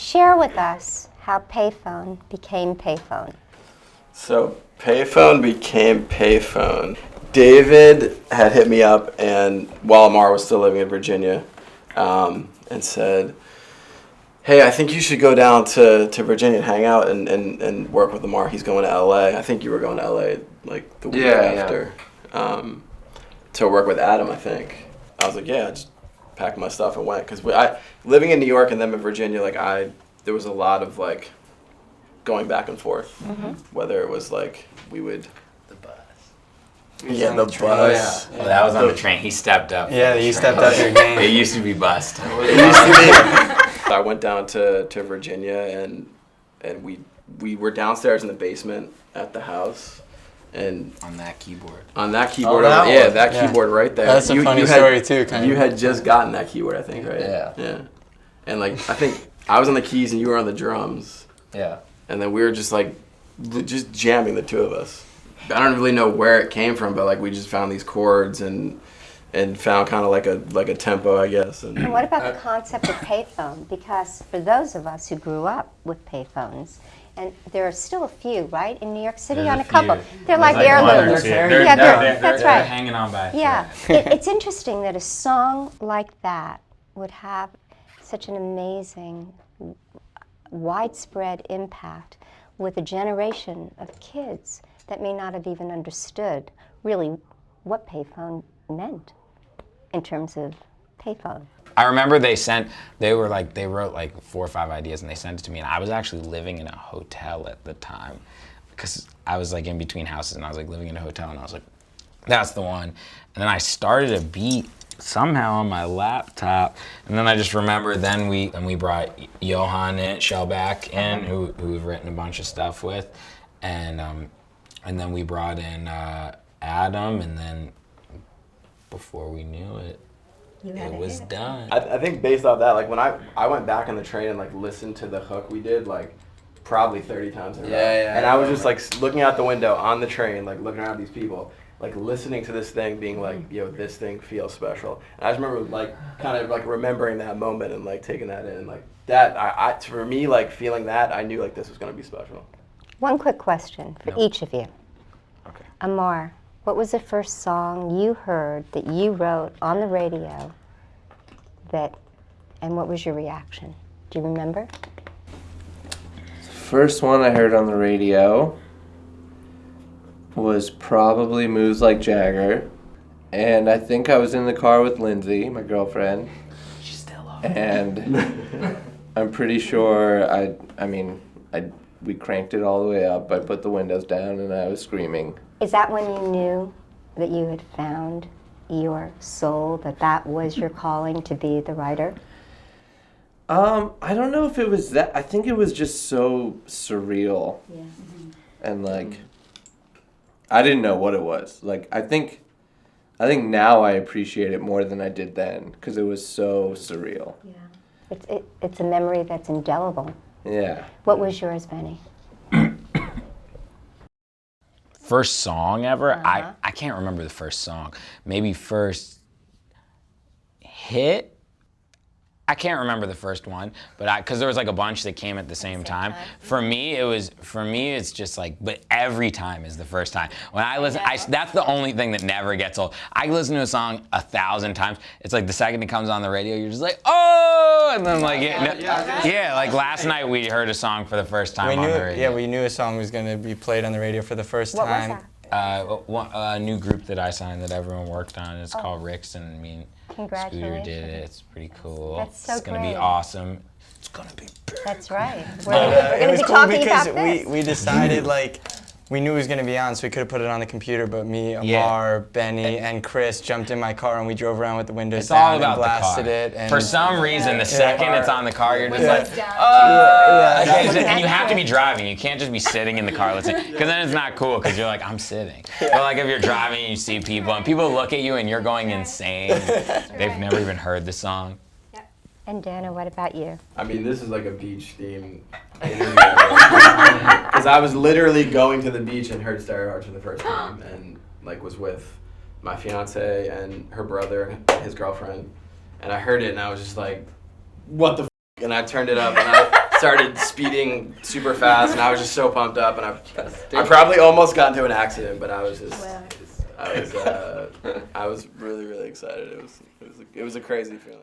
Share with us how Payphone became Payphone. So Payphone became Payphone. David had hit me up, and while Ammar was still living in Virginia, and said, "Hey, I think you should go down to Virginia and hang out and work with Ammar. He's going to LA. I think you were going to LA like the week after to work with Adam, I think." I was like, "Yeah." I just packed my stuff and went, because living in New York and then in Virginia, there was a lot of like going back and forth. Whether it was like we would. Yeah, the bus. Oh, yeah. That was on the train. He stepped up. Yeah, you stepped up your game. It used to be bust. I went down to Virginia and we were downstairs in the basement at the house, and on that keyboard. That keyboard right there. That's a funny story too. You had just gotten that keyboard, I think, right? Yeah. And I think I was on the keys and you were on the drums. Yeah. And then we were just just jamming, the two of us. I don't really know where it came from, but we just found these chords and found kind of like a tempo, I guess. And what about the concept of payphone? Because for those of us who grew up with payphones, and there are still a few, right, in New York City, There's on a few. couple. They're like There's heirlooms. They're That's right. hanging on by. Yeah, it's interesting that a song like that would have such an amazing, widespread impact with a generation of kids that may not have even understood really what payphone meant in terms of payphone. I remember they wrote like 4 or 5 ideas and they sent it to me, and I was actually living in a hotel at the time because I was like in between houses, and I was like living in a hotel, and I was like, that's the one. And then I started a beat somehow on my laptop, and then I just remember then we brought Johan Shellback in, who we've written a bunch of stuff with, and then we brought in Adam, and then before we knew it, it was done. I think based off that, when I went back on the train and listened to the hook we did probably 30 times in a row. And I was just looking out the window on the train, looking around at these people, listening to this thing, being yo, this thing feels special. And I just remember kind of remembering that moment and taking that in, that. For me, feeling that, I knew this was gonna be special. One quick question for each of you. Okay. Ammar, what was the first song you heard that you wrote on the radio and what was your reaction? Do you remember? First one I heard on the radio was probably Moves Like Jagger. And I think I was in the car with Lindsay, my girlfriend. She's still on. And I'm pretty sure we cranked it all the way up. I put the windows down and I was screaming. Is that when you knew that you had found your soul, that was your calling to be the writer? I don't know if it was that. I think it was just so surreal. Yeah. And I didn't know what it was. I think now I appreciate it more than I did then because it was so surreal. Yeah. It's a memory that's indelible. Yeah. What was yours, Benny? First song ever? I can't remember the first song. Maybe first hit? I can't remember the first one, but because there was a bunch that came at the same time. For me, it's just but every time is the first time. When I listen, that's the only thing that never gets old. I listen to a song 1,000 times. It's the second it comes on the radio, you're just oh, and then last night we heard a song for the first time on the radio. Yeah, we knew a song was going to be played on the radio for the first time. What was that? A new group that I signed that everyone worked on. It's called Ricks, and me and Scooter did it. It's pretty cool. That's so It's gonna be awesome. It's gonna be big. That's right. We're going to be talking about this. We decided we knew it was going to be on, so we could have put it on the computer, but me, Ammar, Benny, and Chris jumped in my car and we drove around with the windows It's down all about and blasted the car. it. And for some reason, the second it's on the car, you're just and you have to be driving. You can't just be sitting in the car listening, because then it's not cool, because you're I'm sitting. But if you're driving and you see people, and people look at you and you're going insane, they've never even heard the song. And Dano, what about you? This is a beach theme interview. Because I was literally going to the beach and heard Stereo Hearts for the first time, and was with my fiance and her brother and his girlfriend, and I heard it and I was just what the f***? And I turned it up and started speeding super fast, and I was just so pumped up, and I probably almost got into an accident, but I was really, really excited. It was a crazy feeling.